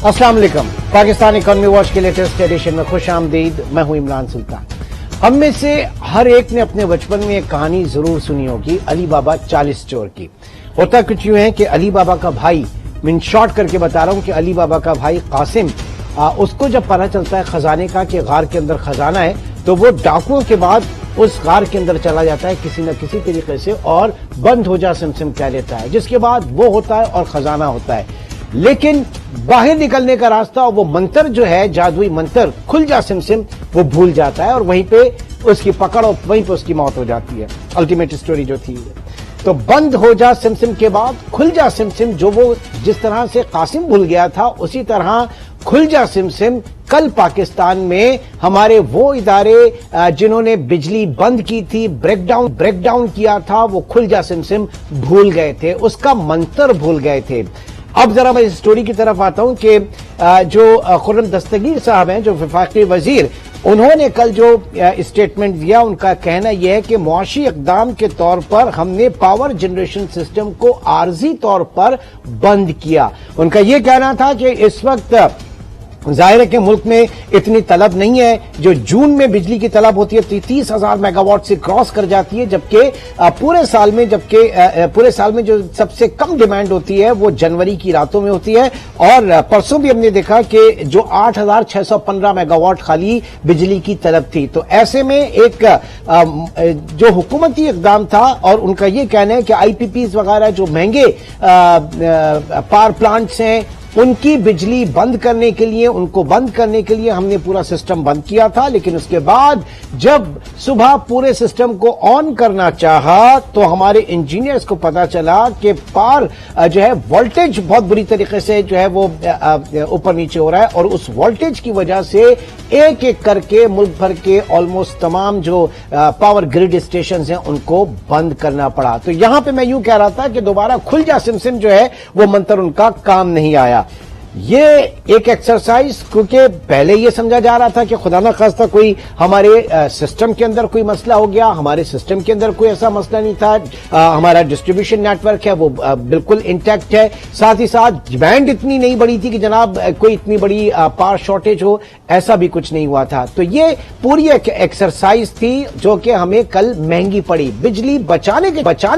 अस्सलाम वालेकुम। Pakistan economy watch के लेटेस्ट एडिशन में खुश आमदीद। मैं हूं इमरान सुल्तान। हम में से हर एक ने अपने बचपन में एक कहानी जरूर सुनी होगी, अली बाबा 40 चोर की। होता कुछ यूं है कि अली बाबा का भाई, मैं शॉर्ट करके बता रहा हूं कि अली बाबा का भाई कासिम, उसको जब पता चलता है खजाने का कि गार के अंदर खजाना है, तो वो डाकुओं के बाद उस गार के अंदर चला जाता है किसी न किसी तरीके से और बंद हो जा सिमसिम कह लेता है, जिसके बाद वो होता है और खजाना होता है। लेकिन बाहर निकलने का रास्ता और वो मंत्र जो है, जादुई मंत्र खुल जा सिमसिम, वो भूल जाता है और वहीं पे उसकी पकड़ और वहीं पे उसकी मौत हो जाती है। अल्टीमेट स्टोरी जो थी। तो बंद हो जा सिमसिम के बाद खुल जा सिमसिम, जो वो जिस तरह से कासिम भूल गया था, उसी तरह खुल जा सिमसिम कल पाकिस्तान में हमारे वो इदारे जिन्होंने बिजली बंद की थी, ब्रेकडाउन किया था, वो खुल जा सिमसिम भूल गए थे, उसका मंत्र भूल गए थे। अब जरा मैं इस स्टोरी की तरफ आता हूं कि जो खुर्रम दस्तगीर साहब हैं, जो वफाकी वजीर, उन्होंने कल जो स्टेटमेंट दिया, उनका कहना यह है कि मुआशी इक़दाम के तौर पर हमने पावर जनरेशन सिस्टम को आर्जी तौर पर बंद किया। उनका यह कहना था कि इस वक्त जाहिर है कि मुल्क में इतनी तलब नहीं है। जो जून में बिजली की तलब होती है 30,000 मेगावाट से क्रॉस कर जाती है, जबकि पूरे साल में जो सबसे कम डिमांड होती है वो जनवरी की रातों में होती है। और परसों भी हमने देखा कि जो 8,615 मेगावाट खाली बिजली की तलब थी। तो ऐसे में एक जो हुकूमती इक़दाम था, और उनका यह कहना है कि IPPs वगैरह जो महंगे पावर प्लांट्स हैं, उनकी बिजली बंद करने के लिए, उनको बंद करने के लिए हमने पूरा सिस्टम बंद किया था। लेकिन उसके बाद जब सुबह पूरे सिस्टम को ऑन करना चाहा तो हमारे इंजीनियर्स को पता चला कि पावर जो है वोल्टेज बहुत बुरी तरीके से जो है वो ऊपर नीचे हो रहा है, और उस वोल्टेज की वजह से एक एक करके मुल्क भर के ऑलमोस्ट तमाम जो पावर ग्रिड स्टेशन हैं उनको बंद करना पड़ा। तो यहां पे मैं यूं कह रहा था कि दोबारा खुल जा सिमसिम जो है वो मंत्र उनका काम नहीं आया। ये एक एक्सरसाइज, क्योंकि पहले ये समझा जा रहा था कि खुदा ना खास्ता कोई हमारे सिस्टम के अंदर कोई मसला हो गया, हमारे सिस्टम के अंदर कोई ऐसा मसला नहीं था, हमारा डिस्ट्रीब्यूशन नेटवर्क है वो बिल्कुल इंटैक्ट है। साथ ही साथ डिमांड इतनी नहीं बढ़ी थी कि जनाब कोई इतनी बड़ी पावर शॉर्टेज हो, ऐसा भी कुछ नहीं हुआ था। तो ये पूरी एक एक्सरसाइज थी जो कि हमें कल महंगी पड़ी। बिजली बचाने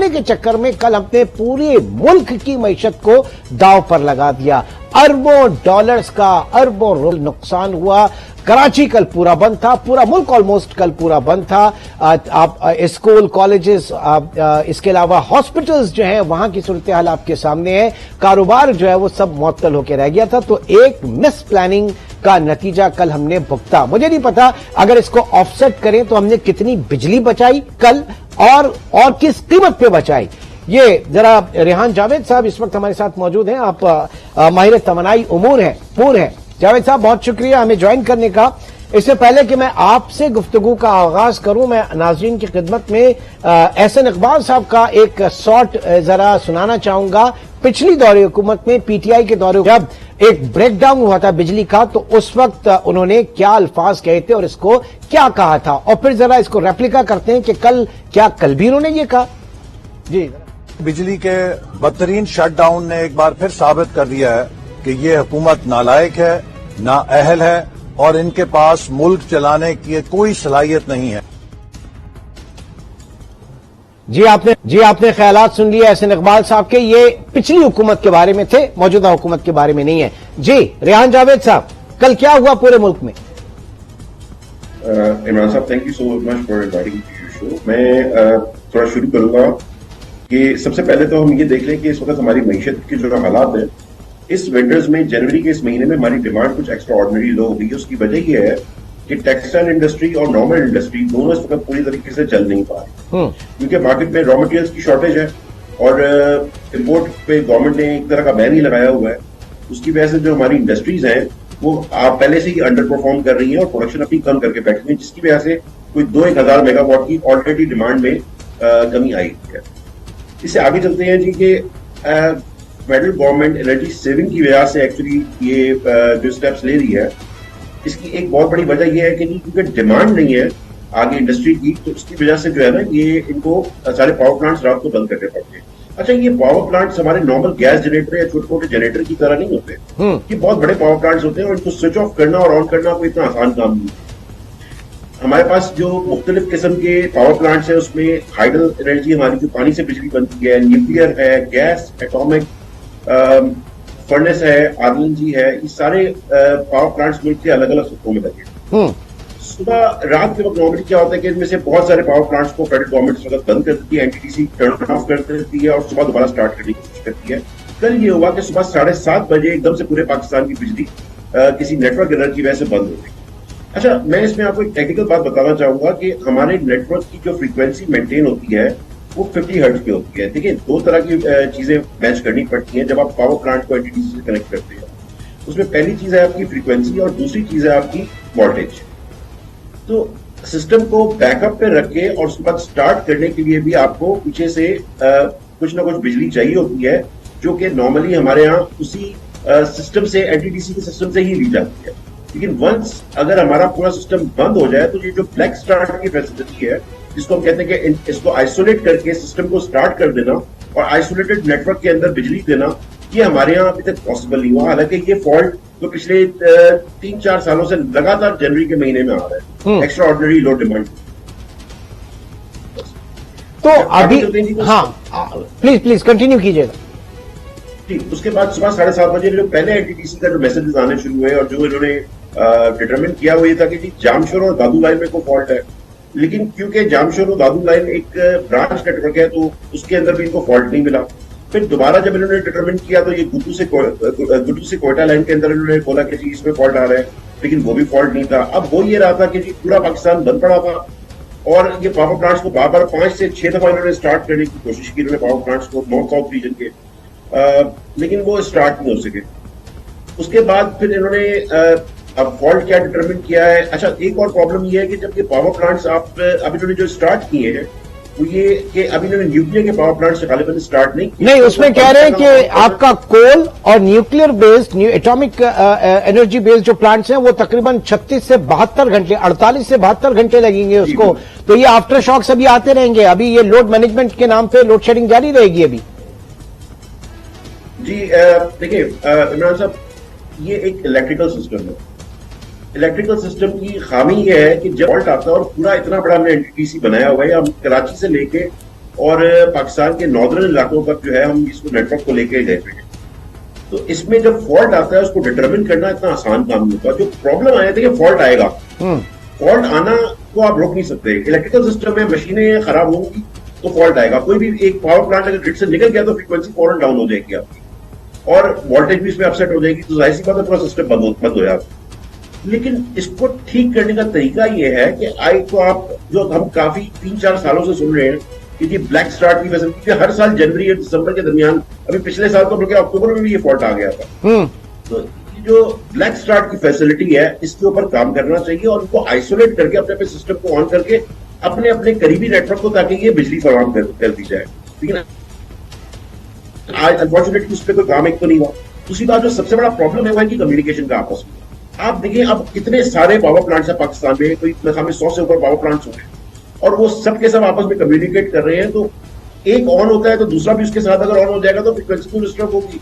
के चक्कर में कल हमने पूरे मुल्क की मईशत को दांव पर लगा दिया। अरबों डॉलर्स का, अरबों नुकसान हुआ। कराची कल पूरा बंद था, पूरा मुल्क ऑलमोस्ट कल पूरा बंद था। आप स्कूल, कॉलेजेस, इसके अलावा हॉस्पिटल्स जो हैं वहां की सूरत हाल आपके सामने है। कारोबार जो है वो सब मुअत्तल होकर रह गया था। तो एक मिस प्लानिंग का नतीजा कल हमने भुगता। मुझे नहीं पता अगर इसको ऑफसेट करें तो हमने कितनी बिजली बचाई कल, और किस कीमत पे बचाई। ये जरा रेहान जावेद साहब इस वक्त हमारे साथ मौजूद हैं। आप माहिर तमन्नाई उमूर हैं। जावेद साहब, बहुत शुक्रिया हमें ज्वाइन करने का। इससे पहले कि मैं आपसे गुफ्तगू का आगाज करूं, मैं नाज़रीन की खिदमत में एहसन इकबाल साहब का एक शॉर्ट जरा सुनाना चाहूंगा। पिछली दौरे हुकूमत में, PTI के दौरे, जब एक ब्रेकडाउन हुआ था बिजली का, तो उस वक्त उन्होंने क्या अल्फाज कहे थे और इसको क्या कहा था, और फिर जरा इसको रेप्लिका करते हैं कि कल भी उन्होंने ये कहा। जी, बिजली के बदतरीन शटडाउन ने एक बार फिर साबित कर दिया है कि ये हुकूमत नालायक है, नाअहल है, और इनके पास मुल्क चलाने की कोई सलाहियत नहीं है। जी आपने ख्यालात सुन लिए एहसन इकबाल साहब के। ये पिछली हुकूमत के बारे में थे, मौजूदा हुकूमत के बारे में नहीं है। जी रेहान जावेद साहब, कल क्या हुआ पूरे मुल्क में? इमरान साहब, thank you so much for inviting to your show. मैं थोड़ा शुरू करूंगा कि सबसे पहले तो हम ये देख लें कि इस वक्त हमारी मईशत के जो हालात है, इस विंटर्स में, जनवरी के इस महीने में हमारी डिमांड कुछ एक्स्ट्रा ऑर्डिनरी लो हो गई है। उसकी वजह यह है कि टेक्सटाइल इंडस्ट्री और नॉर्मल इंडस्ट्री दोनों इस वक्त पूरी तरीके से चल नहीं पा रही, क्योंकि मार्केट में रॉ मटेरियल्स की शॉर्टेज है और इम्पोर्ट पे गवर्नमेंट ने एक तरह का बैन ही लगाया हुआ है। उसकी वजह से जो हमारी इंडस्ट्रीज हैं वो पहले से ही अंडर परफॉर्म कर रही है और प्रोडक्शन अपनी कम करके बैठी हुई है, जिसकी वजह से कोई 2-1 मेगावाट की ऑलरेडी डिमांड में कमी आई है। इससे आगे चलते हैं जी कि फेडरल गवर्नमेंट एनर्जी सेविंग की वजह से एक्चुअली ये जो स्टेप्स ले रही है, इसकी एक बहुत बड़ी वजह यह है कि क्योंकि डिमांड नहीं है आगे इंडस्ट्री की, तो इसकी वजह से जो है ना, ये इनको सारे पावर प्लांट्स रात को बंद करने पड़ते हैं। अच्छा, ये पावर प्लांट्स हमारे नॉर्मल गैस जनरेटर या छोटे छोटे जनरेटर की तरह नहीं होते। ये बहुत बड़े पावर प्लांट्स होते हैं और इनको स्विच ऑफ करना और ऑन करना कोई इतना आसान काम नहीं है। हमारे पास जो मुख्तलिफ किस्म के पावर प्लांट्स हैं उसमें हाइडल एनर्जी, हमारी जो पानी से बिजली बनती है, न्यूक्लियर है, गैस, एटॉमिक, फर्नेस है, आरएलएनजी है, ये सारे पावर प्लांट्स मुल्क के अलग अलग सूत्रों में लगे। सुबह रात के वक्त नॉर्मली क्या होता है कि इनमें से बहुत सारे पावर प्लांट्स को फेडरल गवर्नमेंट इस वक्त बंद कर देती है, एनटीटीसी टर्न ऑफ कर देती है और सुबह दोबारा स्टार्ट करने की कोशिश करती है। कल ये हुआ कि सुबह 7:30 बजे एकदम से पूरे पाकिस्तान की बिजली किसी नेटवर्क एरर की वजह से बंद हो गई। अच्छा, मैं इसमें आपको एक टेक्निकल बात बताना चाहूंगा कि हमारे नेटवर्क की जो फ्रीक्वेंसी मेंटेन होती है वो 50 हर्ट्ज पे होती है। देखिए, दो तरह की चीजें मैच करनी पड़ती हैं जब आप पावर प्लांट को एनटीटीसी से कनेक्ट करते हैं। उसमें पहली चीज है आपकी फ्रीक्वेंसी और दूसरी चीज है आपकी वोल्टेज। तो सिस्टम को बैकअप पे रख के और उसके बाद स्टार्ट करने के लिए भी आपको पीछे से कुछ ना कुछ बिजली चाहिए होती है, जो कि नॉर्मली हमारे यहाँ उसी सिस्टम से, एनटीटीसी के सिस्टम से ही ली जाती है। लेकिन वंस अगर हमारा पूरा सिस्टम बंद हो जाए तो ये जो ब्लैक स्टार्ट की फैसिलिटी है, जिसको हम कहते हैं कि इसको आइसोलेट करके सिस्टम को स्टार्ट कर देना और आइसोलेटेड नेटवर्क के अंदर बिजली देना, ये हमारे यहाँ अभी तक पॉसिबल नहीं हुआ। हालांकि ये फॉल्ट तो पिछले 3-4 सालों से लगातार जनवरी के महीने में आ रहा है, एक्स्ट्रा ऑर्डिनरी लो डिमांड। तो अभी हाँ, प्लीज कंटिन्यू कीजिएगा। ठीक, उसके बाद सुबह 7:30 बजे जो पहले एनटीटीसी का जो मैसेजेस आने शुरू हुए और जो इन्होंने डिटरमिन किया वो ये था कि जी जामशोर और दादू लाइन में कोई फॉल्ट है। लेकिन क्योंकि जामशोर और दादू लाइन एक ब्रांच नेटवर्क है तो उसके अंदर भी इनको फॉल्ट नहीं मिला। फिर दोबारा जब इन्होंने डिटरमिन किया तो ये गुड्डू से कोयटा लाइन के अंदर इन्होंने बोला कि जी इसमें फॉल्ट आ रहा है, लेकिन वो भी फॉल्ट नहीं था। अब हो ये रहा था कि जी पूरा पाकिस्तान बंद पड़ा था और ये पावर प्लांट्स को बार बार 5 से 6 दफा इन्होंने स्टार्ट करने की कोशिश की, इन्होंने पावर प्लांट्स को नॉर्थ साउथ रीजन के, लेकिन वो स्टार्ट नहीं हो सके। उसके बाद फिर इन्होंने अब फॉल्ट क्या डिटरमिन किया है। अच्छा, एक और प्रॉब्लम ये है कि जब ये पावर प्लांट्स अब इन्होंने जो स्टार्ट किए हैं वो ये कि अभी इन्होंने न्यूक्लियर के पावर प्लांट्स गालिबन स्टार्ट नहीं किए। नहीं, उसमें कह रहे हैं कि आपका कोल और nuclear based atomic energy based जो प्लांट्स हैं वो तकरीबन 36 से 72 घंटे, 48 से 72 घंटे लगेंगे उसको। तो ये आफ्टर शॉक्स अभी आते रहेंगे। अभी ये लोड मैनेजमेंट के नाम पे लोड शेडिंग जारी रहेगी अभी। जी देखिए इमरान साहब, ये एक इलेक्ट्रिकल सिस्टम है। इलेक्ट्रिकल सिस्टम की खामी ये है कि जब फॉल्ट आता है और पूरा इतना बड़ा हमने एनटीटीसी बनाया हुआ है, हम कराची से लेके और पाकिस्तान के नॉर्दर्न इलाकों तक जो है हम इसको नेटवर्क को लेके गए हुए हैं। तो इसमें जब फॉल्ट आता है उसको डिटरमिन करना इतना आसान काम नहीं होता। जो प्रॉब्लम आया था कि फॉल्ट आएगा, फॉल्ट आना को आप रोक नहीं सकते। इलेक्ट्रिकल सिस्टम में मशीनें खराब होंगी तो फॉल्ट आएगा। कोई भी एक पावर प्लांट अगर ग्रिड से निकल गया तो फ्रीक्वेंसी फौरन डाउन हो जाएगी आपकी और वोल्टेज भी इसमें अपसेट हो जाएगी, तो जाहिर सी बात है पूरा सिस्टम बंद हो जाएगा। लेकिन इसको ठीक करने का तरीका यह है कि तो आप जो हम काफी 3-4 सालों से सुन रहे हैं कि ये ब्लैक स्टार्ट की फैसिलिटी हर साल जनवरी और दिसंबर के दरमियान, अभी पिछले साल तो बल्कि अक्टूबर में भी ये फॉल्ट आ गया था। तो ये जो ब्लैक स्टार्ट की फैसिलिटी है इसके ऊपर काम करना चाहिए और उनको आइसोलेट करके अपने अपने सिस्टम को ऑन करके अपने अपने करीबी नेटवर्क को, ताकि ये बिजली फराहम कर दी जाए। लेकिन आज अनफॉर्चुनेटली उस पर कोई काम एक तो नहीं हुआ। दूसरी बात जो सबसे बड़ा प्रॉब्लम है वो है कि कम्युनिकेशन का आपस में। आप देखिए अब कितने सारे पावर प्लांट्स है पाकिस्तान में, कोई मेरे ख्याल में 100 से ऊपर पावर प्लांट्स हो गए और वो सब के सब आपस में कम्युनिकेट कर रहे हैं। तो एक ऑन होता है तो दूसरा भी उसके साथ अगर ऑन हो जाएगा तो फ्रीक्वेंसी तो डिस्टर्ब होगी।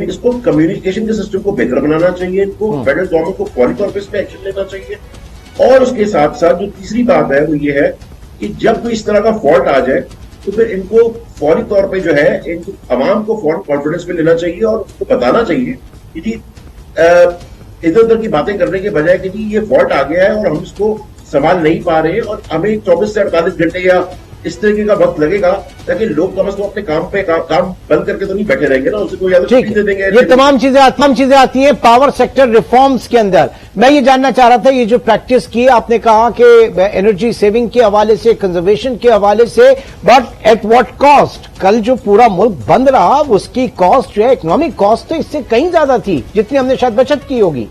इसको कम्युनिकेशन के सिस्टम को बेहतर बनाना चाहिए। इनको फेडरल गवर्नमेंट को फौरी तौर पर इस पर एक्शन लेना चाहिए। और उसके साथ साथ जो तीसरी बात है वो ये है कि जब कोई इस तरह का फॉल्ट आ जाए तो फिर इनको फौरी तौर पे जो है इनको अवाम को फौरन कॉन्फिडेंस में लेना चाहिए और उसको बताना चाहिए कि जी इधर उधर की बातें करने के बजाय कि जी ये फॉल्ट आ गया है और हम इसको संभाल नहीं पा रहे हैं और हमें 24 से 48 घंटे या इस तरीके का वक्त लगेगा, ताकि लोग कम से कम अपने काम पे काम बंद करके तो नहीं बैठे रहेंगे ना, उसे कोई याद दे देंगे। ये तमाम चीजें आती हैं पावर सेक्टर रिफॉर्म्स के अंदर। मैं ये जानना चाह रहा था, ये जो प्रैक्टिस की आपने कहा कि एनर्जी सेविंग के हवाले से, कंजर्वेशन के हवाले से, बट एट व्हाट कॉस्ट? कल जो पूरा मुल्क बंद रहा उसकी कॉस्ट जो है, इकोनॉमिक कॉस्ट तो इससे कहीं ज्यादा थी जितनी हमने शायद बचत की होगी।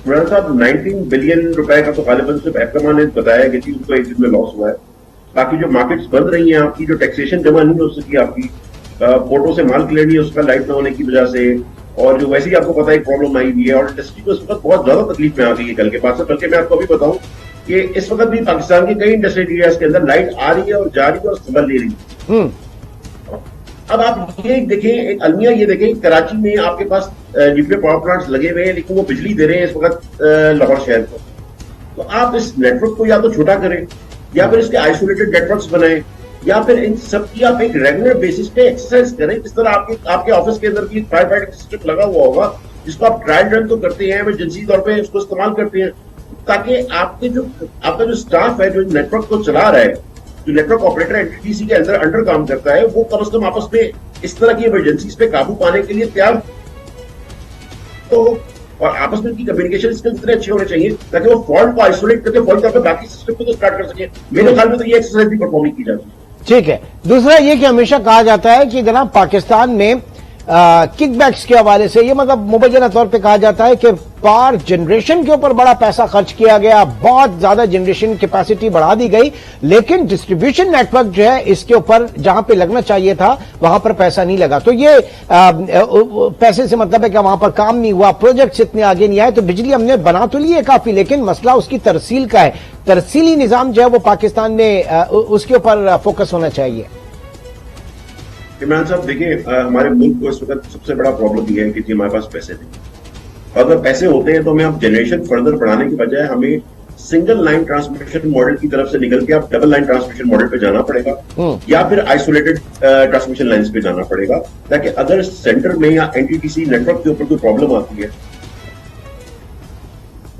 इमरान साहब 19 बिलियन रुपए का तो गालिबन सिर्फ एफएमआ ने बताया कि उनको एक दिन में लॉस हुआ है। बाकी जो मार्केट्स बंद रही हैं आपकी, जो टैक्सेशन जमा नहीं हो सकी आपकी, पोर्टों से माल क्लियर नहीं उसका लाइट न होने की वजह से, और जो वैसे ही आपको पता है प्रॉब्लम आई हुई है और इंडस्ट्री को इस वक्त बहुत ज्यादा तकलीफ में आ गई है कल के बाद से। बल्कि मैं आपको अभी बताऊं कि इस वक्त भी पाकिस्तान के कई इंडस्ट्रियल एरियाज के अंदर लाइट आ रही है और जा रही है और संभल ले रही है। अब आप ये देखें, एक अलमिया ये देखें, कराची में आपके पास न्यूक्लियर पावर प्लांट्स लगे हुए हैं, लेकिन वो बिजली दे रहे हैं इस वक्त लाहौर शहर को। तो आप इस नेटवर्क को या तो छोटा करें, या फिर इसके आइसोलेटेड नेटवर्क्स बनाएं, या फिर इन सब की आप एक रेगुलर बेसिस पे एक्सरसाइज करें। इस तरह आपके ऑफिस के अंदर की फायर फाइटिंग सिस्टम लगा हुआ होगा, जिसको आप ट्रायल रन तो करते हैं, इमरजेंसी तौर पे उसको इस्तेमाल करते हैं, ताकि आपका जो स्टाफ है, जो नेटवर्क को चला रहा है, जो नेटवर्क ऑपरेटर एनटीटीसी के अंदर काम करता है, वो कम से कम आपस में इस तरह की इमरजेंसीज पे काबू पाने के लिए तैयार तो, और आपस में उनकी कम्युनिकेशन स्किल्स इतने अच्छे होने चाहिए ताकि वो फॉल्ट को आइसोलेट करके फॉल्ट करके बाकी सिस्टम को तो स्टार्ट कर सके। मेरे ख्याल में तो ये एक्सरसाइज भी परफॉर्म की जाती है। ठीक है। दूसरा ये कि हमेशा कहा जाता है कि जनाब पाकिस्तान में किकबैक्स के हवाले से ये मतलब मुबैना तौर पे कहा जाता है कि पावर जनरेशन के ऊपर बड़ा पैसा खर्च किया गया, बहुत ज्यादा जनरेशन कैपेसिटी बढ़ा दी गई, लेकिन डिस्ट्रीब्यूशन नेटवर्क जो है इसके ऊपर जहां पे लगना चाहिए था वहां पर पैसा नहीं लगा। तो ये पैसे से मतलब है कि वहां पर काम नहीं हुआ, प्रोजेक्ट्स इतने आगे नहीं आए। तो बिजली हमने बना तो ली है काफी, लेकिन मसला उसकी तरसील का है। तरसीली निजाम जो है वो पाकिस्तान में उसके ऊपर फोकस होना चाहिए। इमरान साहब देखिए, हमारे मुल्क को इस वक्त सबसे बड़ा प्रॉब्लम यह है कि हमारे पास पैसे नहीं। अगर पैसे होते हैं तो हमें अब जनरेशन फर्दर बढ़ाने की बजाय हमें सिंगल लाइन ट्रांसमिशन मॉडल की तरफ से निकल के अब डबल लाइन ट्रांसमिशन मॉडल पे जाना पड़ेगा, या फिर आइसोलेटेड ट्रांसमिशन लाइंस पे जाना पड़ेगा, ताकि अगर सेंटर में या एनटीटीसी नेटवर्क के ऊपर कोई प्रॉब्लम आती है,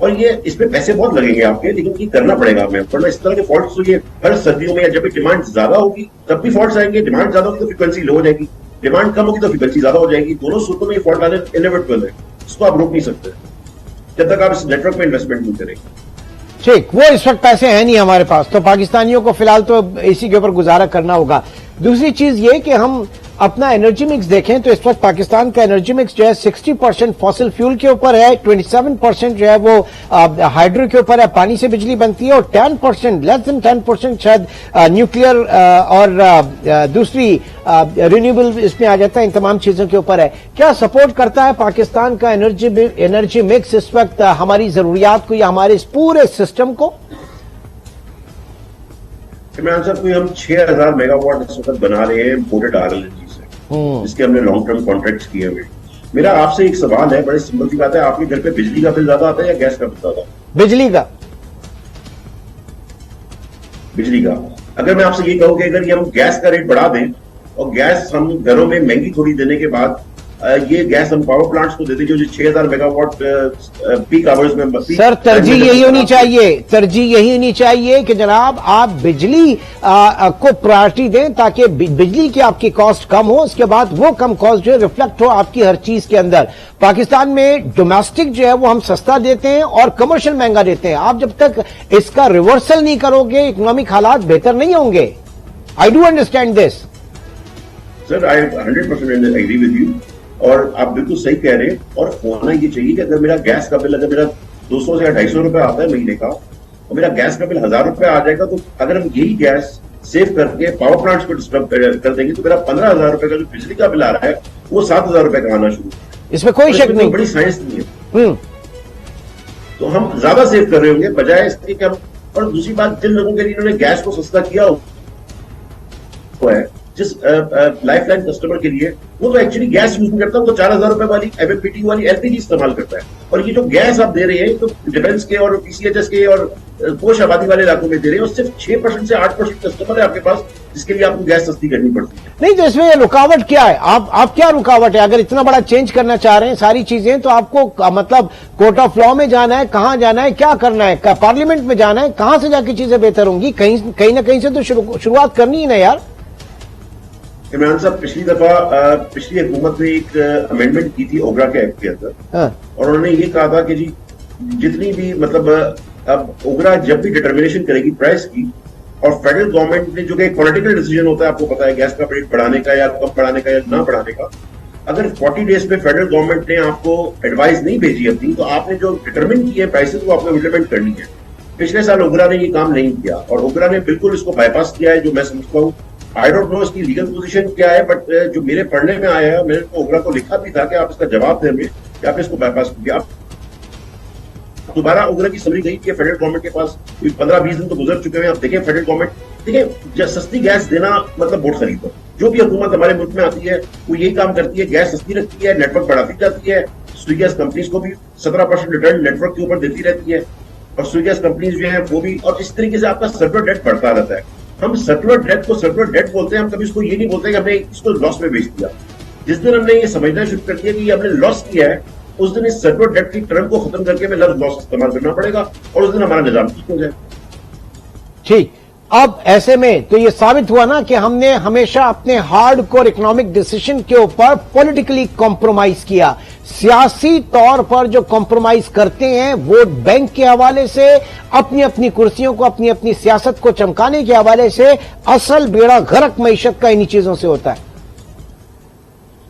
और ये इसमें पैसे बहुत लगेंगे आपके, लेकिन ये करना पड़ेगा हमें, वरना इस तरह के फॉल्ट्स तो ये हर सर्दियों में या जब भी डिमांड ज्यादा होगी तब भी फॉल्ट्स आएंगे। डिमांड ज्यादा होगी तो फ्रीक्वेंसी लो हो जाएगी, डिमांड कम होगी तो फ्रीक्वेंसी ज्यादा हो जाएगी। दोनों सूरतों में ये फॉल्ट आने इनएविटेबल है, इसको आप रोक नहीं सकते जब तक आप इस नेटवर्क में इन्वेस्टमेंट नहीं करेंगे। ठीक, वो इस वक्त पैसे हैं नहीं हमारे पास, तो पाकिस्तानियों को फिलहाल तो इसी के ऊपर गुजारा करना होगा। दूसरी चीज ये कि हम अपना एनर्जी मिक्स देखें तो इस वक्त पाकिस्तान का एनर्जी मिक्स जो है 60% फॉसिल फ्यूल के ऊपर है, 27% जो है वो हाइड्रो के ऊपर है, पानी से बिजली बनती है, और 10% लेस देन 10% शायद न्यूक्लियर और दूसरी रिन्यूएबल इसमें आ जाता है। इन तमाम चीजों के ऊपर है। क्या सपोर्ट करता है पाकिस्तान का एनर्जी मिक्स इस वक्त हमारी जरूरियात को या हमारे इस पूरे सिस्टम को? इमरान साहब, कोई हम 6000 मेगावाट इस वक्त बना रहे हैं इम्पोर्टेड आरएलएनजी से, जिसके हमने लॉन्ग टर्म कॉन्ट्रैक्ट्स किए हुए। मेरा आपसे एक सवाल है, बड़ी सिंपल सी बात है, आपके घर पे बिजली का बिल ज्यादा आता है या गैस का बिल ज्यादा? बिजली का। बिजली का। अगर मैं आपसे ये कहूं कि अगर ये हम गैस का रेट बढ़ा दें और गैस हम घरों में महंगी थोड़ी देने के बाद ये गैस हम पावर प्लांट्स को देते जो 6000 मेगावाट पीक आवर्स में। सर तरजीह यही होनी चाहिए, तरजीह यही होनी चाहिए कि जनाब आप बिजली को प्रायोरिटी दें ताकि बिजली की आपकी कॉस्ट कम हो, उसके बाद वो कम कॉस्ट जो है रिफ्लेक्ट हो आपकी हर चीज के अंदर। पाकिस्तान में डोमेस्टिक जो है वो हम सस्ता देते हैं और कमर्शियल महंगा देते हैं। आप जब तक इसका रिवर्सल नहीं करोगे इकोनॉमिक हालात बेहतर नहीं होंगे। I do understand this sir, I 100% agree with you, और आप बिल्कुल सही कह रहे हैं। और होना ये चाहिए कि अगर मेरा गैस का बिल अगर मेरा 200 से 250 रुपए आता है महीने का, और मेरा गैस का बिल 1000 रुपए आ जाएगा, तो अगर हम यही गैस सेव करके पावर प्लांट्स को डिस्टर्ब कर देंगे तो मेरा 15,000 रुपए का जो बिजली का बिल आ रहा है वो 7,000 रुपए का आना शुरू। इसमें कोई शक नहीं, बड़ी साइंस नहीं है। तो हम ज्यादा सेव कर रहे होंगे बजाय इसके कि हम। और दूसरी बात, जिन लोगों के लिए इन्होंने गैस को सस्ता किया हुआ है, जिस लाइफ लाइन कस्टमर के लिए, वो तो एक्चुअली गैस यूज नहीं करता, वो तो 4,000 रुपए वाली एमएफपीटी वाली एलपीजी इस्तेमाल करता है। और ये जो गैस आप दे रहे हैं तो डिफेंस के और पीसीएचएस के और पोश आबादी वाले इलाकों में दे रहे हैं, और सिर्फ 6% से 8% कस्टमर है आपके पास जिसके लिए आपको गैस सस्ती करनी पड़ती है। नहीं, तो इसमें रुकावट क्या है? आप क्या रुकावट है? अगर इतना बड़ा चेंज करना चाह रहे हैं सारी चीजें, तो आपको मतलब कोर्ट ऑफ लॉ में जाना है, कहां जाना है, क्या करना है, पार्लियामेंट में जाना है, कहां से जाके चीजें बेहतर होंगी? कहीं ना कहीं से तो शुरुआत करनी है ना यार। इमरान साहब, पिछली हुकूमत ने एक अमेंडमेंट की थी ओगरा के एक्ट के अंदर, और उन्होंने ये कहा था कि जी जितनी भी मतलब अब ओगरा जब भी डिटर्मिनेशन करेगी प्राइस की, और फेडरल गवर्नमेंट ने जो कि एक पॉलिटिकल डिसीजन होता है, आपको पता है, गैस का रेट बढ़ाने का या कम बढ़ाने का या ना बढ़ाने का, अगर 40 डेज पे फेडरल गवर्नमेंट ने आपको एडवाइस नहीं भेजी अपनी, तो आपने जो डिटरमिन की है प्राइसेस वो आपको इम्प्लीमेंट करनी है। पिछले साल ओगरा ने ये काम नहीं किया, और ओगरा ने बिल्कुल इसको बाईपास किया है, जो मैं समझता हूँ। आई डोंट नो इसकी लीगल पोजीशन क्या है, बट जो मेरे पढ़ने में आया है, मैंने ओगरा को लिखा भी था कि आप इसका जवाब दें हमें कि आप इसको बाईपास किया। दोबारा उगरा की समरी गई कि फेडरल गवर्नमेंट के पास 15-20 दिन तो गुजर चुके हैं। अब देखें फेडरल गवर्नमेंट, देखिए सस्ती गैस देना मतलब वोट खरीदो। जो भी हुकूमत हमारे मुल्क में आती है वो यही काम करती है, गैस सस्ती रखती है, नेटवर्क बढ़ाती जाती है। स्वी गैस कंपनीज को भी 17% रिटर्न नेटवर्क के ऊपर देती रहती है, और स्वी गैस कंपनीज जो है वो भी, और इस तरीके से आपका सर्कुलर डेट बढ़ता रहता है। हम सर्कुलर डेट को सर्कुलर डेट बोलते हैं, हम कभी इसको ये नहीं बोलते कि हमने इसको लॉस में बेच दिया। जिस दिन हमने ये समझना शुरू कर दिया कि हमने लॉस किया है, उस दिन इस सर्कुलर डेट की टर्म को खत्म करके हमें लॉस इस्तेमाल करना पड़ेगा, और उस दिन हमारा निजाम ठीक हो जाए। ठीक, अब ऐसे में तो ये साबित हुआ ना कि हमने हमेशा अपने हार्डकोर इकोनॉमिक डिसीजन के ऊपर पॉलिटिकली कॉम्प्रोमाइज किया। सियासी तौर पर जो कॉम्प्रोमाइज करते हैं वोट बैंक के हवाले से, अपनी अपनी कुर्सियों को, अपनी अपनी सियासत को चमकाने के हवाले से, असल बेड़ा गर्क मईशत का इन्हीं चीजों से होता है।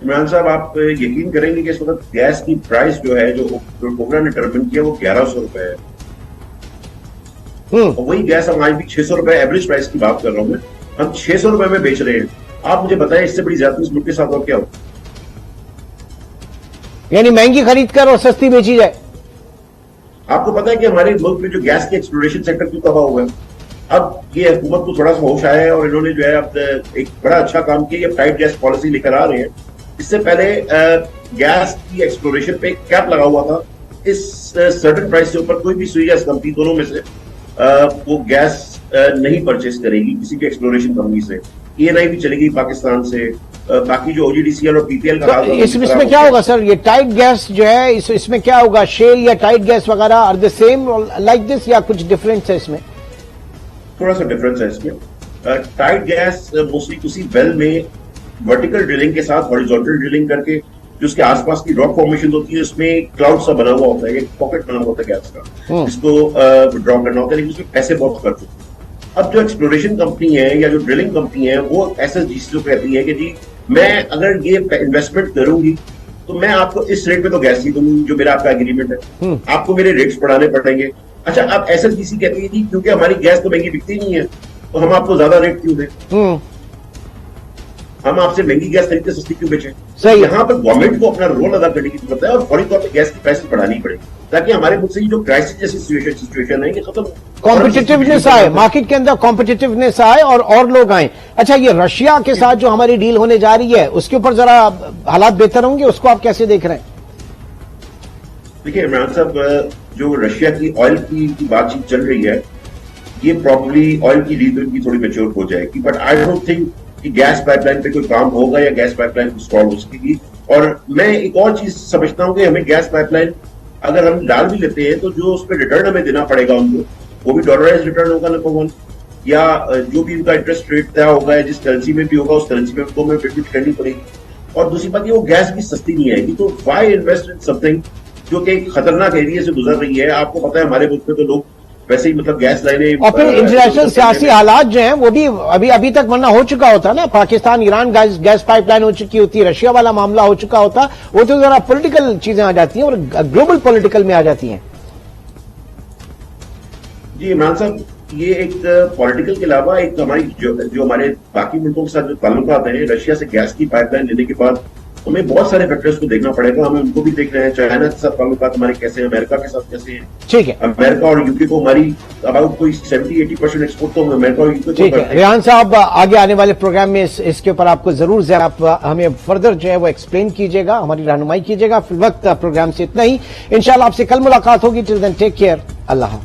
इमरान साहब, आप यकीन करेंगे कि इस वक्त गैस की प्राइस जो है, जो ओबरा ने डिटरमिन किया, वो 1100 रुपए है। और वही गैस हम आज भी 600 रुपए एवरेज प्राइस की बात कर रहा हूं मैं, हम 600 रुपए में बेच रहे हैं। आप मुझे बताएं इससे बड़ी ज्यादा इस मुल्क के साथ और क्या हो? यानी महंगी खरीद कर और सस्ती बेची जाए। आपको पता है कि हमारे मुल्क में जो गैस के एक्सप्लोरेशन सेक्टर क्यों तबाह हुआ है? अब ये हुकूमत को थोड़ा सा होश आया है और इन्होंने जो है अब एक बड़ा अच्छा काम किया, टाइट गैस पॉलिसी लेकर आ रहे हैं। इससे पहले गैस की एक्सप्लोरेशन पे एक कैप लगा हुआ था, इस सर्टेन प्राइस से ऊपर कोई भी स्वी गैस कंपनी दोनों में से वो गैस नहीं परचेस करेगी किसी भी एक्सप्लोरेशन कंपनी से। ENI भी चलेगी पाकिस्तान से, बाकी जो OGDCL और PPL का तो इसमें क्या होगा सर, ये टाइट गैस जो है इसमें क्या होगा? शेल या टाइट गैस वगैरह are the same like this, या कुछ डिफरेंस है इसमें? थोड़ा सा डिफरेंस है इसमें। टाइट गैस मोस्टली किसी वेल में वर्टिकल ड्रिलिंग के साथ हॉरिजॉन्टल ड्रिलिंग करके जो उसके आसपास की रॉक फॉर्मेशन होती है, उसमें क्लाउड सा बना हुआ होता है, एक पॉकेट बना हुआ होता है गैस का, जिसको ड्रॉ करना होता है, लेकिन उसमें पैसे बहुत खर्च होते हैं। अब जो एक्सप्लोरेशन कंपनी है या जो ड्रिलिंग कंपनी है वो SSGC को कहती है कि जी मैं अगर ये इन्वेस्टमेंट करूंगी तो मैं आपको इस रेट पे तो गैस ही दूंगी जो मेरा आपका एग्रीमेंट है, आपको मेरे रेट्स बढ़ाने पड़ेंगे। अच्छा, अब SSGC कहती है जी क्योंकि हमारी गैस तो महंगी बिकती नहीं है तो हम आपको ज्यादा रेट क्यों दें, हम आपसे महंगी गैस खरीदते सस्ती क्यों बेचें? सही। यहाँ पर गवर्नमेंट को अपना रोल अदा करने की जरूरत है और फौरी तौर पर गैस की प्राइस बढ़ानी पड़ेगी ताकि हमारे मुल्क से जो क्राइसिस जैसी सिचुएशन है ये खत्म हो, कॉम्पिटिटिवनेस आए, मार्केट के अंदर कॉम्पिटिटिवनेस आए और लोग आए। अच्छा, ये रशिया के साथ जो हमारी डील होने जा रही है उसके ऊपर जरा हालात बेहतर होंगे, उसको आप कैसे देख रहे हैं? देखिए इमरान साहब, जो रशिया की ऑयल की बातचीत चल रही है ये प्रॉब्ली ऑयल की डील की थोड़ी मैच्योर हो जाएगी, बट आई डोंट थिंक कि गैस पाइपलाइन पे कोई काम होगा या गैस पाइपलाइन इंस्टॉल हो सकेगी। और मैं एक और चीज समझता हूं कि हमें गैस पाइपलाइन अगर हम डाल भी लेते हैं तो जो उस पर रिटर्न हमें देना पड़ेगा उनको, वो भी डॉलराइज रिटर्न होगा नंबर 1, या जो भी उनका इंटरेस्ट रेट तय होगा जिस करेंसी में भी होगा उस करेंसी में उनको हमें पेमेंट करनी पड़ेगी। और दूसरी बात ये, वो गैस भी सस्ती नहीं आएगी। तो व्हाई इन्वेस्ट इन समथिंग जो कि एक खतरनाक एरिया से गुजर रही है? आपको पता है हमारे मुल्क में तो लोग वैसे ही मतलब गैस लाइनें, और फिर इंटरनेशनल सियासी हालात जो हैं वो भी अभी तक वरना हो चुका होता ना, पाकिस्तान ईरान गैस पाइपलाइन हो चुकी होती, रशिया वाला मामला हो चुका होता, वो तो जरा पॉलिटिकल चीजें आ जाती हैं और ग्लोबल पॉलिटिकल में आ जाती हैं। जी इमरान साहब, ये एक पॉलिटिकल के अलावा एक हमारी जो हमारे बाकी मुल्कों के साथ जो ताल्लुकात हैं, रशिया से गैस की पाइपलाइन लेने के बाद हमें बहुत सारे फैक्टर्स को देखना पड़ेगा, हमें उनको भी देखना है। चाइना के साथ ताल्लुकात हमारे कैसे हैं, अमेरिका के साथ कैसे हैं। ठीक है, अमेरिका और यूके को हमारी अबाउट कोई 70-80% एक्सपोर्ट तो अमेरिका और यूके को। ठीक है रेहान साहब, आगे आने वाले प्रोग्राम में इसके ऊपर आपको जरूर आप हमें फर्दर जो है वो एक्सप्लेन कीजिएगा, हमारी रहनुमाई कीजिएगा। फिर वक्त प्रोग्राम से इतना ही, इंशाल्लाह आपसे कल मुलाकात होगी। टिल देन टेक केयर, अल्लाह।